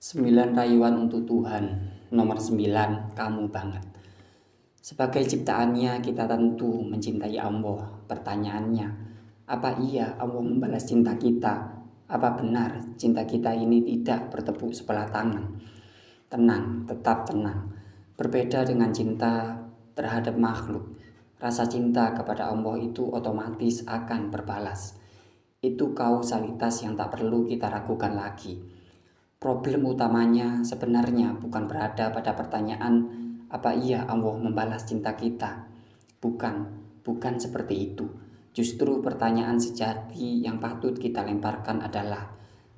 9 rayuan untuk Tuhan. Nomor 9, kamu banget. Sebagai ciptaannya kita tentu mencintai Allah. Pertanyaannya, apa iya Allah membalas cinta kita? Apa benar cinta kita ini tidak bertepuk sebelah tangan? Tenang, tetap tenang. Berbeda dengan cinta terhadap makhluk, rasa cinta kepada Allah itu otomatis akan berbalas. Itu kausalitas yang tak perlu kita ragukan lagi. Problem utamanya sebenarnya bukan berada pada pertanyaan apa iya Allah membalas cinta kita. Bukan seperti itu. Justru pertanyaan sejati yang patut kita lemparkan adalah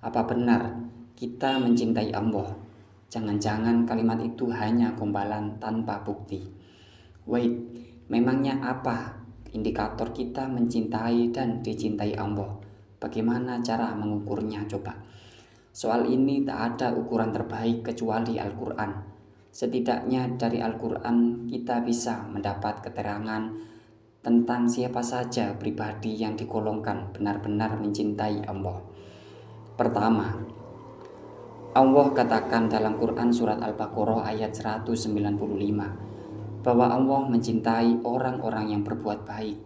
apa benar kita mencintai Allah? Jangan-jangan kalimat itu hanya gombalan tanpa bukti. Wait, memangnya apa indikator kita mencintai dan dicintai Allah? Bagaimana cara mengukurnya coba? Soal ini tak ada ukuran terbaik kecuali Al-Quran. Setidaknya dari Al-Quran kita bisa mendapat keterangan tentang siapa saja pribadi yang digolongkan benar-benar mencintai Allah. Pertama, Allah katakan dalam Quran surat Al-Baqarah ayat 195 bahwa Allah mencintai orang-orang yang berbuat baik.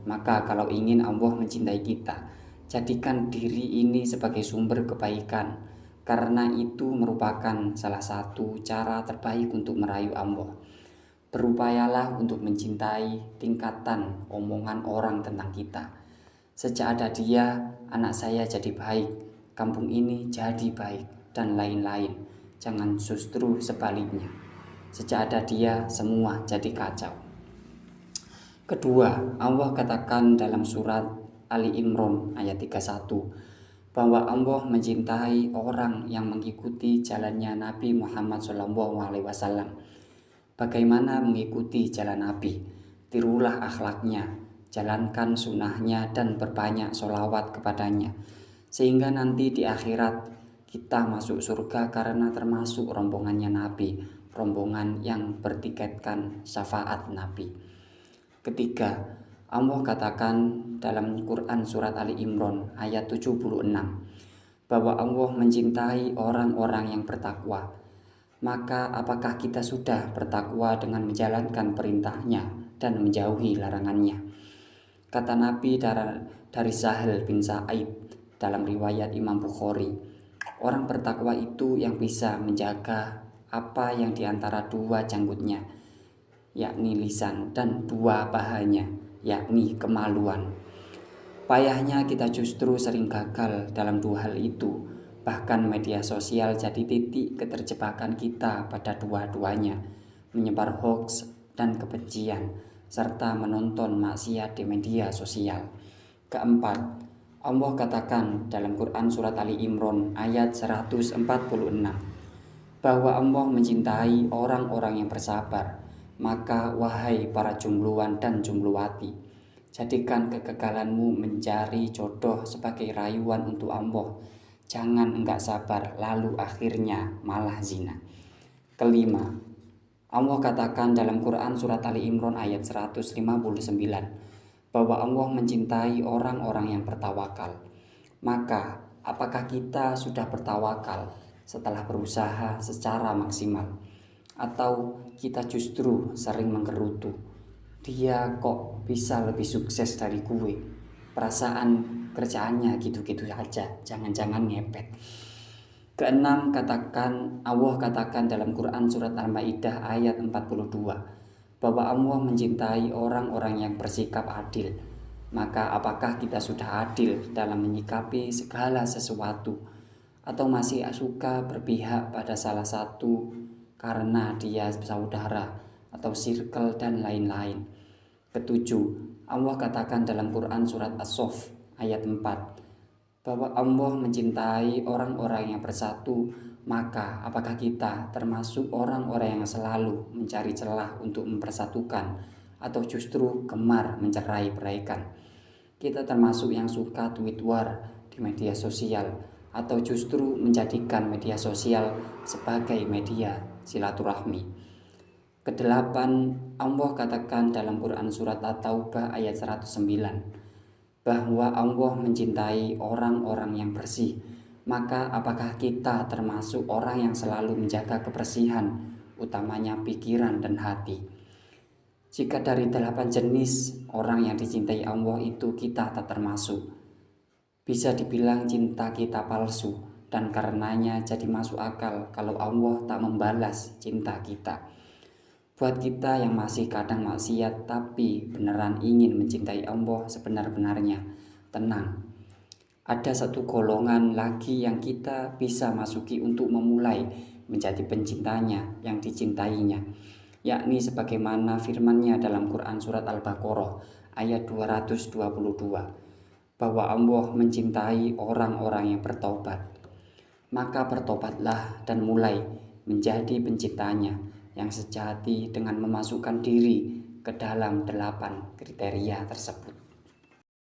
Maka kalau ingin Allah mencintai kita, jadikan diri ini sebagai sumber kebaikan, karena itu merupakan salah satu cara terbaik untuk merayu Allah. Berupayalah untuk mencintai tingkatan omongan orang tentang kita. Sejak ada dia, anak saya jadi baik, kampung ini jadi baik, dan lain-lain. Jangan justru sebaliknya. Sejak ada dia, semua jadi kacau. Kedua, Allah katakan dalam surat Ali Imran ayat 31 bahwa Allah mencintai orang yang mengikuti jalannya Nabi Muhammad SAW. Bagaimana mengikuti jalan Nabi? Tirulah akhlaknya, jalankan sunnahnya dan berbanyak sholawat kepadanya. Sehingga nanti di akhirat kita masuk surga karena termasuk rombongannya Nabi, rombongan yang bertiketkan syafaat Nabi. Ketiga, Allah katakan dalam Quran surat Ali Imran ayat 76 bahwa Allah mencintai orang-orang yang bertakwa. Maka apakah kita sudah bertakwa dengan menjalankan perintahnya dan menjauhi larangannya? Kata Nabi dari Sahal bin Sa'id dalam riwayat Imam Bukhari, orang bertakwa itu yang bisa menjaga apa yang diantara dua janggutnya, yakni lisan, dan dua pahanya, yakni kemaluan. Payahnya kita justru sering gagal dalam dua hal itu. Bahkan media sosial jadi titik keterjebakan kita pada dua-duanya, menyebar hoax dan kebencian, serta menonton maksiat di media sosial. Keempat, Allah katakan dalam Quran surat Ali Imran ayat 146 bahwa Allah mencintai orang-orang yang bersabar. Maka wahai para jombloan dan jombloati, jadikan kegagalanmu mencari jodoh sebagai rayuan untuk Allah. Jangan enggak sabar lalu akhirnya malah zina. Kelima, Allah katakan dalam Quran surat Ali Imran ayat 159 bahwa Allah mencintai orang-orang yang bertawakal. Maka apakah kita sudah bertawakal setelah berusaha secara maksimal? Atau kita justru sering menggerutu, dia kok bisa lebih sukses dari gue, perasaan kerjaannya gitu-gitu aja, jangan-jangan ngepet. Keenam, Allah katakan dalam Quran surat Al-Maidah ayat 42 bahwa Allah mencintai orang-orang yang bersikap adil. Maka apakah kita sudah adil dalam menyikapi segala sesuatu, atau masih suka berpihak pada salah satu karena dia saudara atau circle dan lain-lain? Ketujuh, Allah katakan dalam Quran surat As-Saff ayat 4 bahwa Allah mencintai orang-orang yang bersatu. Maka apakah kita termasuk orang-orang yang selalu mencari celah untuk mempersatukan, atau justru gemar mencerai-beraikan? Kita termasuk yang suka tweet war di media sosial, atau justru menjadikan media sosial sebagai media silaturahmi? Kedelapan, Allah katakan dalam Quran surat At-Taubah ayat 109 bahwa Allah mencintai orang-orang yang bersih. Maka apakah kita termasuk orang yang selalu menjaga kebersihan, utamanya pikiran dan hati? Jika dari 8 jenis orang yang dicintai Allah itu kita tak termasuk, bisa dibilang cinta kita palsu, dan karenanya jadi masuk akal kalau Allah tak membalas cinta kita. Buat kita yang masih kadang maksiat tapi beneran ingin mencintai Allah sebenar-benarnya, tenang. Ada satu golongan lagi yang kita bisa masuki untuk memulai menjadi pencintanya yang dicintainya, yakni sebagaimana firman-Nya dalam Quran surat Al-Baqarah ayat 222, bahwa Allah mencintai orang-orang yang bertobat. Maka bertobatlah dan mulai menjadi pencintanya yang sejati dengan memasukkan diri ke dalam 8 kriteria tersebut.